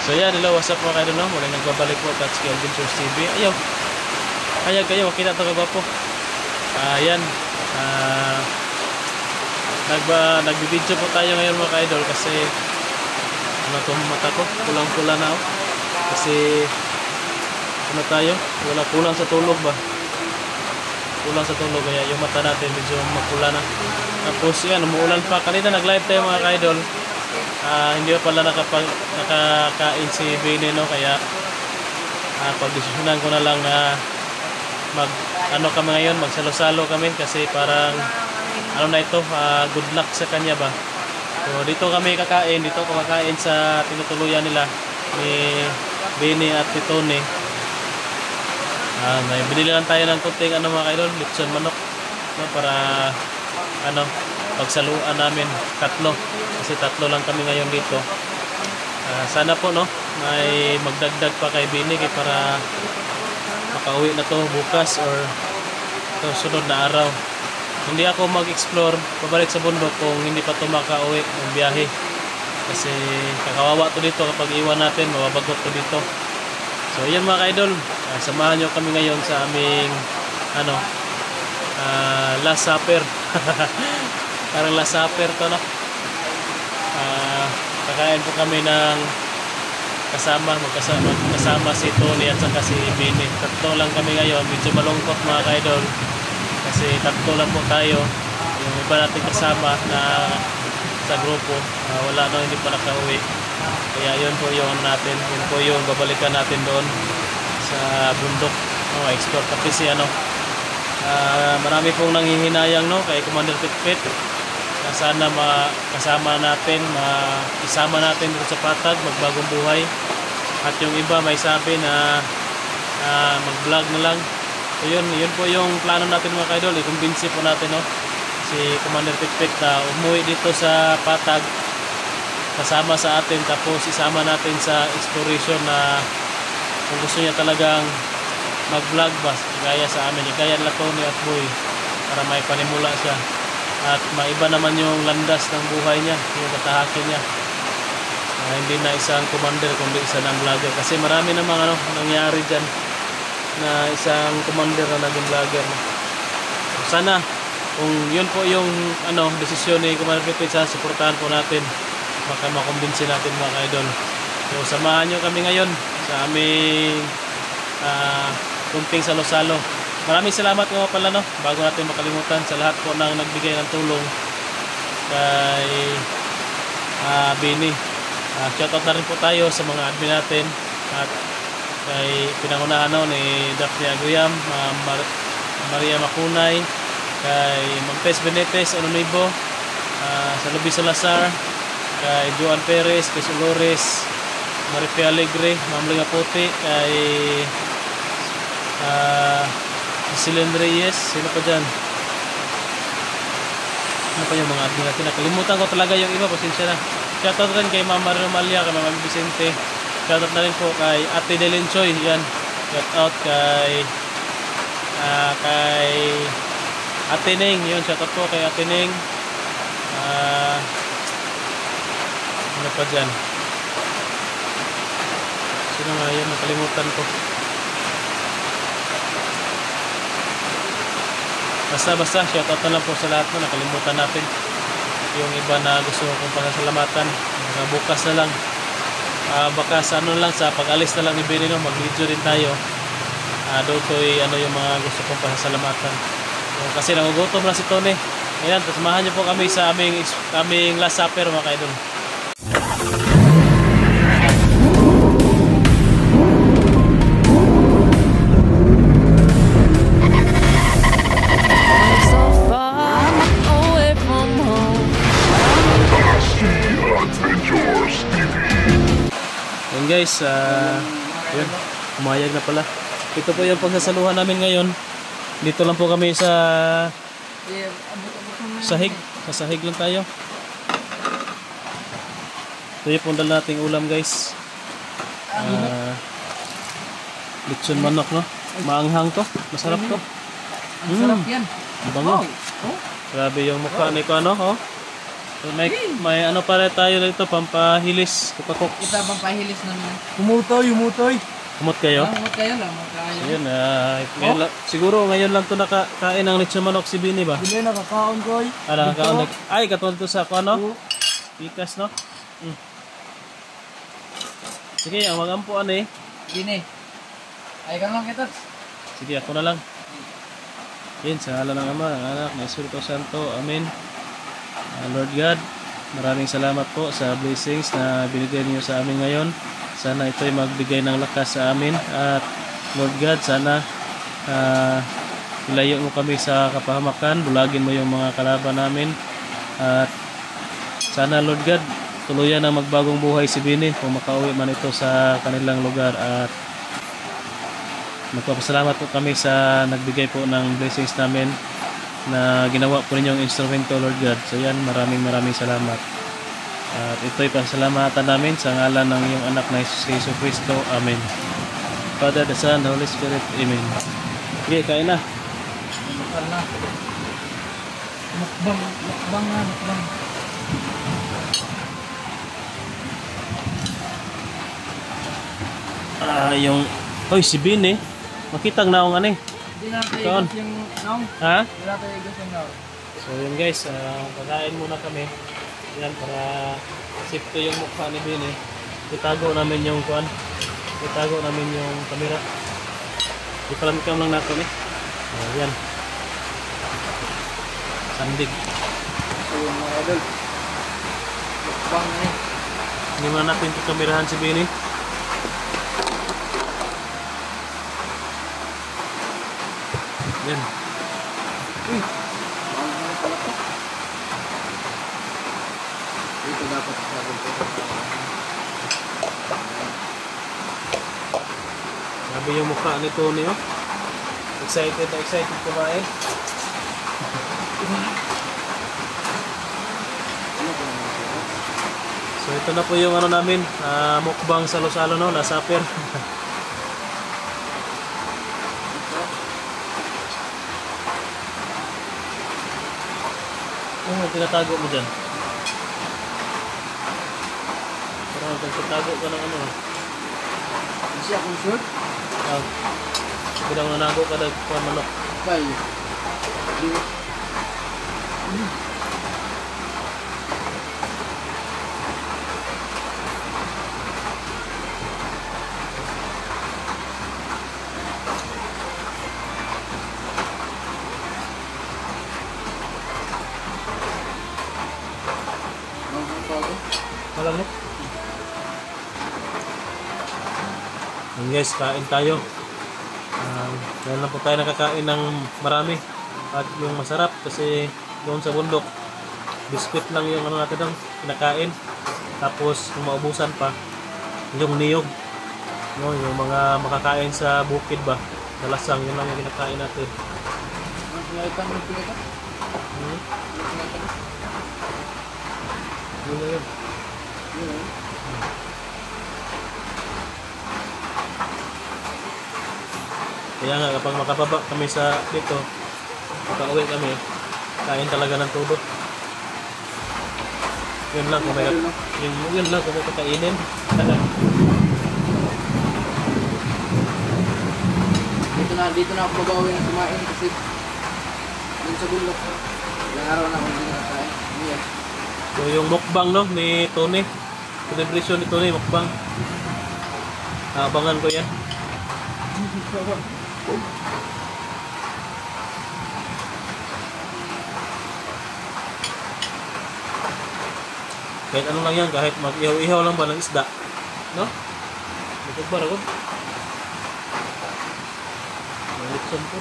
So yan, hello, what's up mga kaidol, no? Muling nagbabalik po at Ski Adventures TV. Ayaw, hayag kayo, makita ito kagwapo. Yan, nagbibidyo po tayo ngayon mga kaidol kasi ano itong mata ko, kulang-kula na ako. Kasi ano tayo, kulang sa tulog ba? Kulang sa tulog, kaya yung mata natin medyo makula na. Tapos yan, umuulan pa. Kanina nag-live tayo mga kaidol. Hindi pa pala nakakain si Bini, no? Kaya pagdesisyonan ko na lang na kami ngayon, magsalo-salo kami kasi parang ano na ito, good luck sa kanya ba. So dito kami kakain, dito kumakain sa tinutuluyan nila ni Bini at ni Tony. May binili lang tayo ng kunting mga kaidol, lipson manok, no? Para pagsaluan namin tatlo, kasi tatlo lang kami ngayon dito. Sana po, no, may magdagdag pa kay Bini para makauwi na to bukas or to sunod na araw. Hindi ako mag-explore pabalik sa bundok kung hindi pa to makauwi ng biyahe, kasi kakawawa to dito kapag iwan natin, mababagot to dito. So yun mga kaidol, samahan nyo kami ngayon sa aming last supper. Parang last supper to, no? Kakain po kami ng magkasama si Tony at saka si Bini. Tatlo lang kami ngayon, medyo malungkot mga kaidol kasi tatlo lang po tayo. Yung iba natin kasama na sa grupo, wala na, hindi pa nakauwi. Kaya yun po yung natin, yun po yung babalikan natin doon sa bundok, explore. Kasi marami pong nanghihinayang, no, kay Commander Pitpit na sana makasama natin, isama natin dito sa Patag, magbagong buhay. At yung iba may sabi na mag-vlog na lang. So yun po yung plano natin mga kaidol, i-convince po natin, no, si Commander Pitpit na umuwi dito sa Patag kasama sa atin, tapos isama natin sa exploration na kung gusto niya talagang mag-vlog ba, gaya sa amin, gaya nila Tony at Boy, para may panimula siya at maiba naman yung landas ng buhay niya, yung katahakin niya. Hindi na isang commander kundi isa ng vlogger, kasi marami namang nangyari dyan na isang commander na naging vlogger. Sana kung yun po yung desisyon ni Commander Pitpit, sana suportahan po natin, baka makumbinsi natin mga kaidol. So samahan nyo kami ngayon sa aming kunting salo-salo. Maraming salamat nga pala, no, bago natin makalimutan, sa lahat po nang nagbigay ng tulong kay Bini. Shoutout na rin po tayo sa mga admin natin at kay pinangunahan ni Daphne Aguyam, Maria Makunay, kay Mampes Benetes Ononibo, sa Lubi Salazar, kay Joan Perez, kay Solores, Maripia Alegre, Ma'am Linga Puti, kay Silen Reyes, sino pa dyan? Ano pa yung mga admin natin? Nakalimutan ko talaga yung iba, pasensya na. Shoutout rin kay Mama Romalia, kay Mama Vicente. Shoutout na rin po kay Ate Delenchoy, yan. Shoutout kay Ate Ning, yun. Shoutout po kay Ate Ning. Ano pa dyan? Sino nga yun? Nakalimutan ko. Basta shoutout na lang po sa lahat, nakalimutan natin. Yung iba na gusto kong pasasalamatan, bukas na lang, baka sa sa pag-alis na lang ni Bini, mag-video din tayo. Doon ko yung mga gusto kong pasasalamatan. Kasi nangugutom na si Tony. Ayan, samahan niyo po kami sa aming last supper mga kaidol. Guys, yun, umayag na pala. Ito po yung pagsasaluhan namin ngayon. Dito lang po kami sa sahig. Sa sahig lang tayo. Ito yung pundal nating ulam, guys. Lechon manok, no? Maanghang to. Masarap to. Masarap yan. Bango. Oh. Grabe yung mukha ni ko, oh. So, may ano pala tayo dito, pampahilis, kupakok. Kita bang pahilis na nila? Umutoy. Kumot kayo? Ang kayo lang, magkayo. So, yun, ngayon siguro ngayon lang to nakakain ng lechon manok si Bini ba? Dili nakakaon koy. Nakakaon ay katulad to sa ano? Pikas no? Sige, ang magampuan eh. Gini. Ay kang lang kita. Sige, ako na lang. Yan, sa ngalan ng Ama, ng Anak, ng Espiritu Santo. Amen. Lord God, maraming salamat po sa blessings na binigay niyo sa amin ngayon. Sana ito'y magbigay ng lakas sa amin. At Lord God, sana ilayo mo kami sa kapahamakan. Bulagin mo yung mga kalaban namin. At sana Lord God, tuluyan na magbagong buhay si Bini kung makauwi man ito sa kanilang lugar. At magpapasalamat po kami sa nagbigay po ng blessings namin na ginawa po ninyong instrumento, Lord God. So yan, maraming salamat. At ito'y pasalamatan namin sa ngalan ng iyong anak na Jesus Cristo. Amen. Father, the Son, the Holy Spirit. Amen. Okay, kain na. Mukbang na. Mukbang. Yung Hoy, si Bini. Makitang naong ano eh. Hindi natin Kaon. igas yung naong. Ha? Hindi natin igas yung naong. So yun guys, kakain muna kami. Yan, para safe ko yung mukha ni Bini. Itago namin yung kuan. Itago namin yung camera. Ipalamikam lang natin eh. Yan. Sandig. So yung mga idol. Mukbang na eh. Hindi muna natin kakamerahan si Bini. Yan. Uy. Bawal na pala to. Ito dapat sa akin ko. Sabi yung mukha ni Tony oh. Excited kumain. So ito na po yung ano namin, mukbang salo-salo no, nasa pier. Ano tinatago mo dyan? Parang nagtatago ka ng ano. Hindi siya akong short. Biglang nanago ka ng manok. Kay. Walang no? And guys, kain tayo. Dahil lang po tayo nakakain ng marami at yung masarap kasi doon sa bundok biskuit lang yung ano natin doon kinakain, tapos kung maubusan pa yung niyog no, yung mga makakain sa bukid ba dalasang, yun lang yung kinakain natin. Yun na yun. Kaya nga kapag makababa kami sa dito, makauwi kami, kain talaga ng todo. Yun lang kung may yun lang kung may kakainin. Dito na ako babawi ng kumain kasi dun sa bundok. Ilang araw na ako hindi nakakain. Iya. So yung mukbang no ni Tony, celebration ni Tony mukbang. Abangan ko yan. Kahit ano lang yan, kahit mag-ihaw-ihaw lang ba ng isda, no? Bukod ba rin? Malitson po.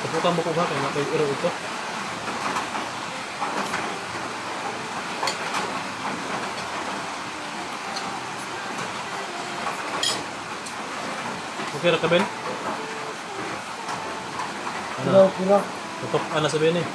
Kapukan mo ko ba? Kaya napag-iro ito. Okay ra ka Ben? Ano? Pura. Tutok na sabihin eh.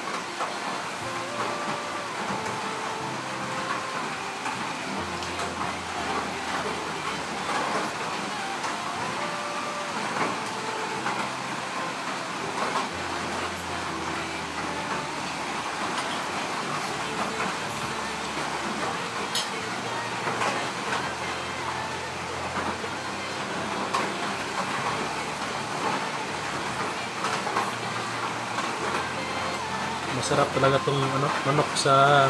Masarap talaga tong ano, manok sa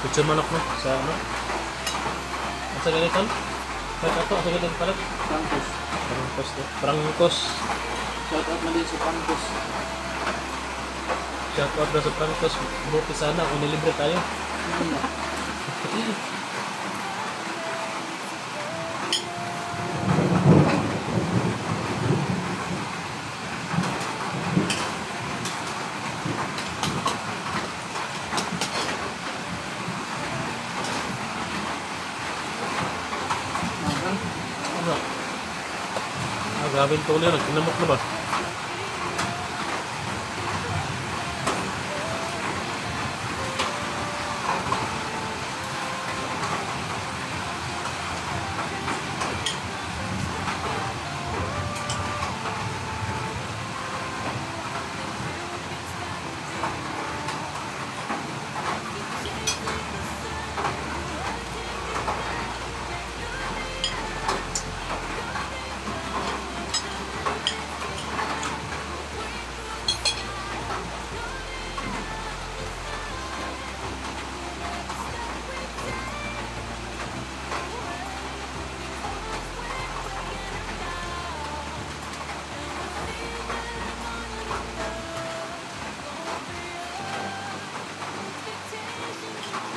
lechon manok no, sa ano. Ang sa ganito? Kahit ato, sa ganito pala. Francos. Prangkos no. Prangkos. Shout out na din sa Francos. Shout out na sa Prangkos. Buti sana kung nilibre tayo. Ano? Grabe yung tuloy. Kinamot na ba?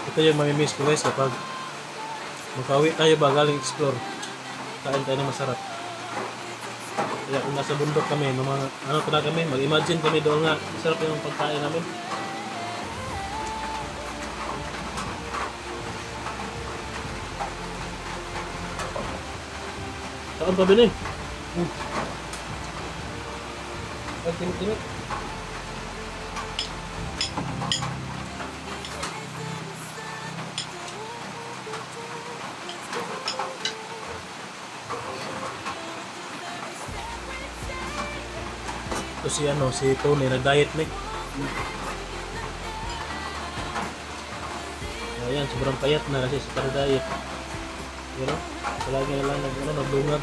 Ito yung mamimiss ko guys kapag makauwi tayo ba galing explore, kain tayo ng masarap. Kaya kung nasa bundok kami, mga, ano talaga kami, mag-imagine kami doon nga, masarap yung pagkain namin. Saan pa bini? Ang tinit-tinit. Ito si ano, si Tony, nag-diet na. Ayan, sobrang payat na kasi sa pag-diet. You know? Palagi na lang naglungag.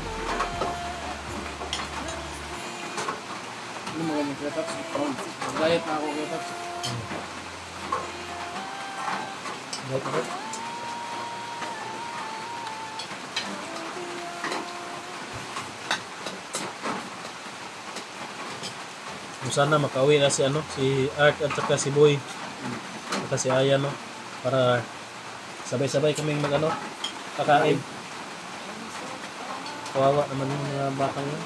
Ano mo ganyan kaya Taps? Diet na ako kaya Taps. Diet ako. Kung sana makauwi na si ano, si Art at saka si Boy. At si Aya no, para sabay-sabay kaming mag-ano, kakain. Kawawa naman yung mga batang yun.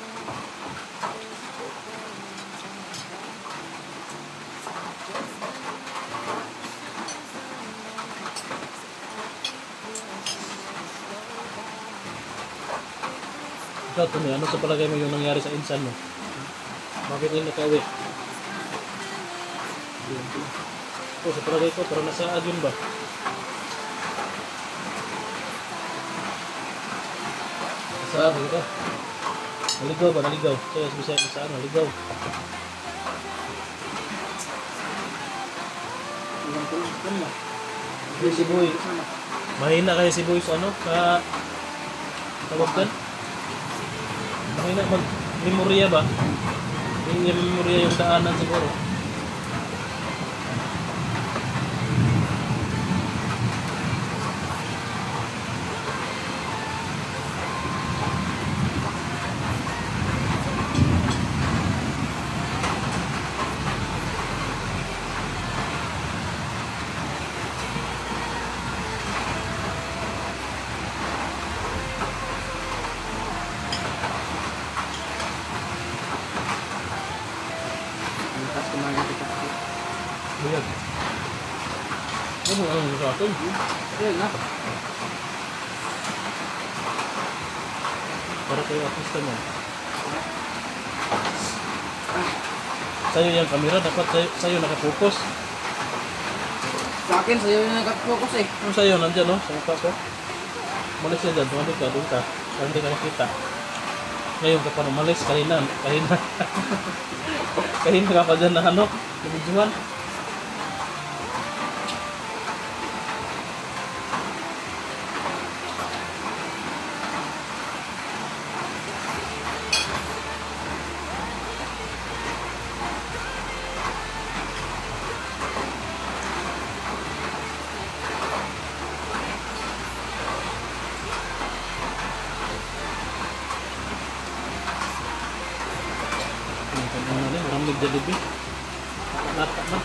Ikaw, Tony, ano sa palagay mo yung nangyari sa insan mo? Bakit yung nakauwi? Oh, sa palagay ko, parang nasaad yun ba? Nasaad, kita. Naligaw ba? Naligaw. Kaya sabi nasaad, naligaw. Ilang tulog na. Hindi si Boy. Mahina kaya si Boy sa ano? Sa tawag kan? Mahina mag-memorya ba? Hindi niya memorya yung daanan siguro. Tapos kumain ko Taps. Buyag. Ano ang sa atin? Ayun na. Para kayo artista mo. Sa'yo yung camera, dapat sa'yo nakapokus. Sa akin, sa'yo yung nag-focus eh. Ano sa'yo, nandyan no? Sa mukha ko. Malis ka dyan, tumabit ka, doon ka. Para hindi ka nakita. Ngayon ka pa umalis, kanina. Kanina ka pa dyan na ano, nabidyohan. Ano na, orang nag-deliver. Lata na.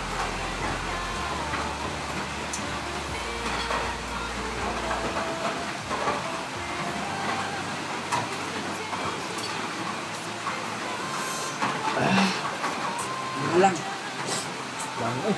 Ano lang. Lang eh.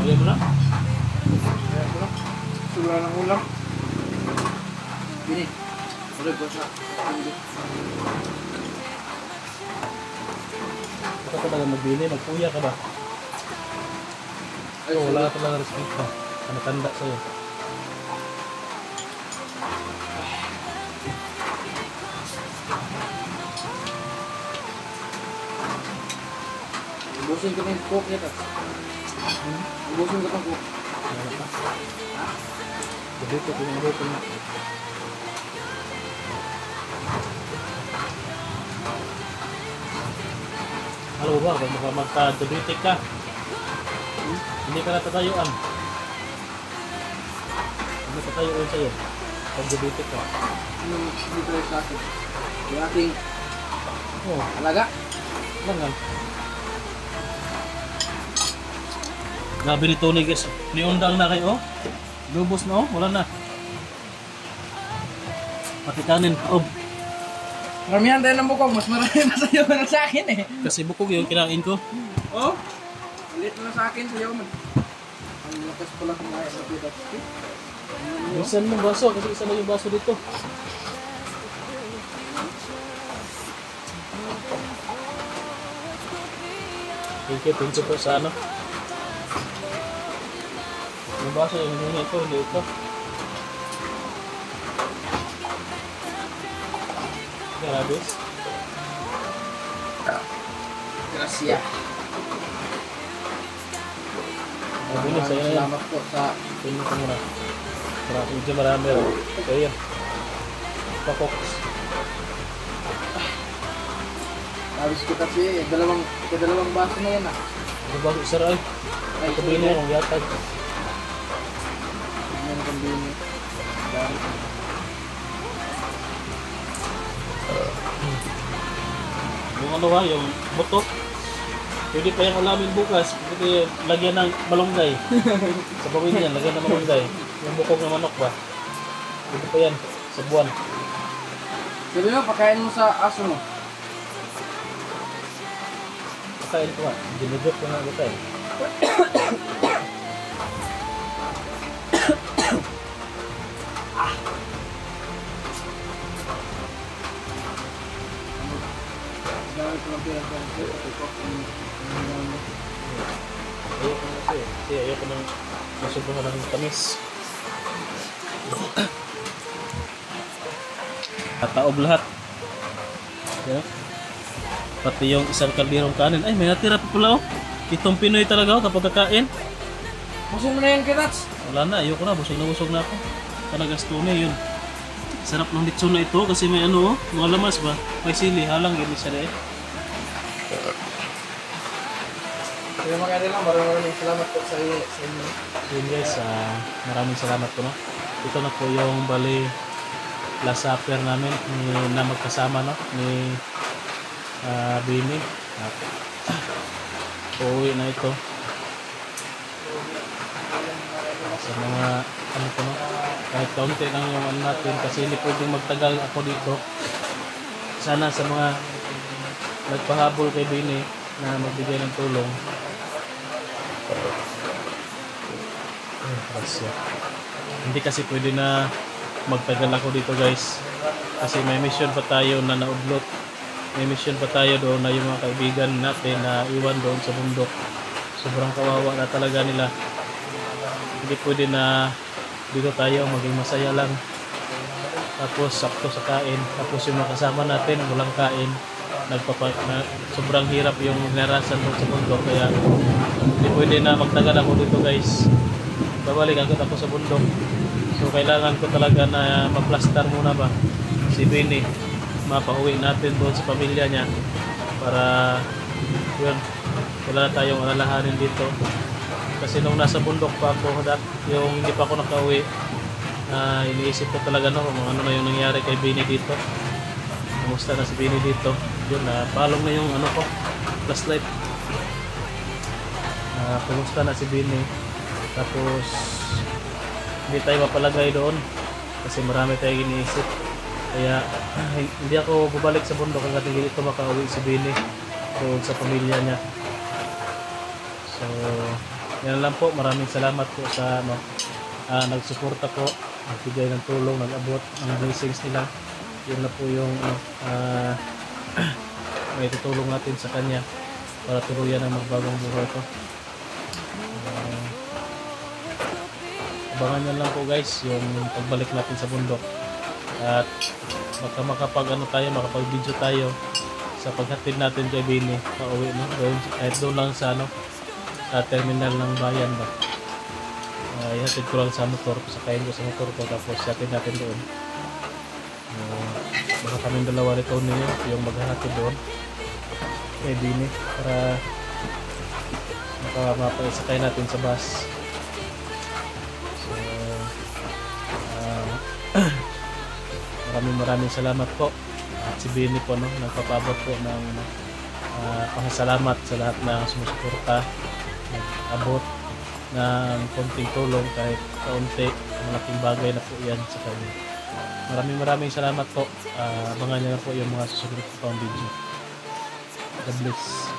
Ayan mo na? Wala ng ulam. Bini. Ulit ko sa hindi. Baka talaga magbili, magpuya ka ba? Ay, So, wala ka talaga respeto. Ano tanda sa'yo? Ubusin ko na yung coke niya, Tats. Ubusin ko itong coke. Wala ka? Gabi ko, pinagawa ko na. Alam mo ba, kung magka-diabetic ka, hindi ka natatayuan. Hindi tatayuan sa'yo. Pag diabetic ka. Anong dito sa akin? Yung aking Oo, alaga. langan. Grabe ni Tony guys. Niundang na kayo. Lubos na oh, wala na. Pati kanin. Oh, Maramihan tayo ng bukog. Mas marami na sa'yo na sa akin eh. kasi bukog yung kinain ko. Oh? Ulit na sa akin sa'yo man. Ang lakas pala kumain sa pita. Isan mo baso kasi isa lang yung baso dito. Thank you po sa ano. Yung baso yung hiningi ko, hindi ito. Garabis. Gracia. Mabili sa'yo na yan. Salamat po sa Tingnan ko muna. Medyo marami rin. So yun. Pa-focus. Habis ko kasi dalawang baso na yan ah. Ito bago isa rin. Ay, Ito bini yung yatag. Tignan kong bini. Dami. Yung ano ha, yung buto. Pwede pa yung ulamin bukas. Pwede lagyan ng malunggay. Sa bawin yan, lagyan ng malunggay. Yung bukog ng manok ba? Pwede pa yan. Sa buwan. Sabi mo, pakain mo sa aso mo. Pakain ko nga. Dinudot ko nga ito eh. Dami ko lang pinagkakasya. Ayoko na kasi. Kasi ayoko nang masubuhan ng tamis. Tataob lahat. Yeah. Pati yung isang kalderong kanin. Ay, may natira pa pala oh. Itong Pinoy talaga oh kapag kakain. Busin mo na yan, Kirats. Wala na, ayoko na. Busog na ako. Talagas tunay yun. Sarap ng litson na ito kasi may ano oh. Mga lamas ba? May sili. Halang yun isa na eh. Kaya mga idol lang, maraming salamat po sa inyo. Yun guys, maraming salamat po, no? Ito na po yung bali last supper namin na magkasama, no? Ni Bini. At uuwi na ito sa mga ano po, no? Kahit kaunti lang yung ano natin kasi hindi pwedeng magtagal ako dito. Sana sa mga nagpahabol kay Bini na magbigay ng tulong. Hindi kasi pwede na magtagal ako dito guys kasi may mission pa tayo na naudlot, may mission pa tayo doon na yung mga kaibigan natin na iwan doon sa bundok. Sobrang kawawa na talaga nila. Hindi pwede na dito tayo maging masaya lang tapos sakto sa kain, tapos yung mga kasama natin walang kain. Sobrang hirap yung narasan doon sa bundok, kaya hindi pwede na magtagal ako dito guys. Babalik agad ako sa bundok. So kailangan ko talaga na maplastar muna ba si Bini, mapauwi natin doon sa pamilya niya para yun, wala na tayong alalahanin dito. Kasi nung nasa bundok pa ako, yung hindi pa ako nakauwi, iniisip ko talaga no, kung ano na yung nangyari kay Bini dito. Kumusta na si Bini dito. Yun, palong na yung ano ko, flashlight. Kumusta na si Bini. Tapos hindi tayo mapalagay doon kasi marami tayong iniisip. Kaya hindi ako bubalik sa bundok hanggang hindi ito makauwi si Bini doon sa pamilya niya. So yan lang po, maraming salamat po sa nagsuporta po, nagbigay ng tulong, nag-abot ng blessings nila. Yun na po yung may tutulong natin sa kanya para tuluyan ang magbagong buhay ko. Abangan nyo lang po guys yung pagbalik natin sa bundok at baka makapag-video tayo sa paghatid natin kay Bini pauwi, no? Kahit doon lang sa sa terminal ng bayan ba. Ihatid ko lang sa motor, sakayin ko sa motor ko tapos ihatid natin doon. Baka kaming dalawa nito ninyo yung maghahatid doon kay Bini para mapasakay natin sa bus. Maraming salamat po at si Bini po, no, nagpapabot po ng pasasalamat sa lahat na sumusuporta, nag-abot ng konting tulong kahit kaunti, malaking bagay na po yan sa kanya. Maraming salamat po. Abangan nyo na po yung mga susunod ko pang video. God bless.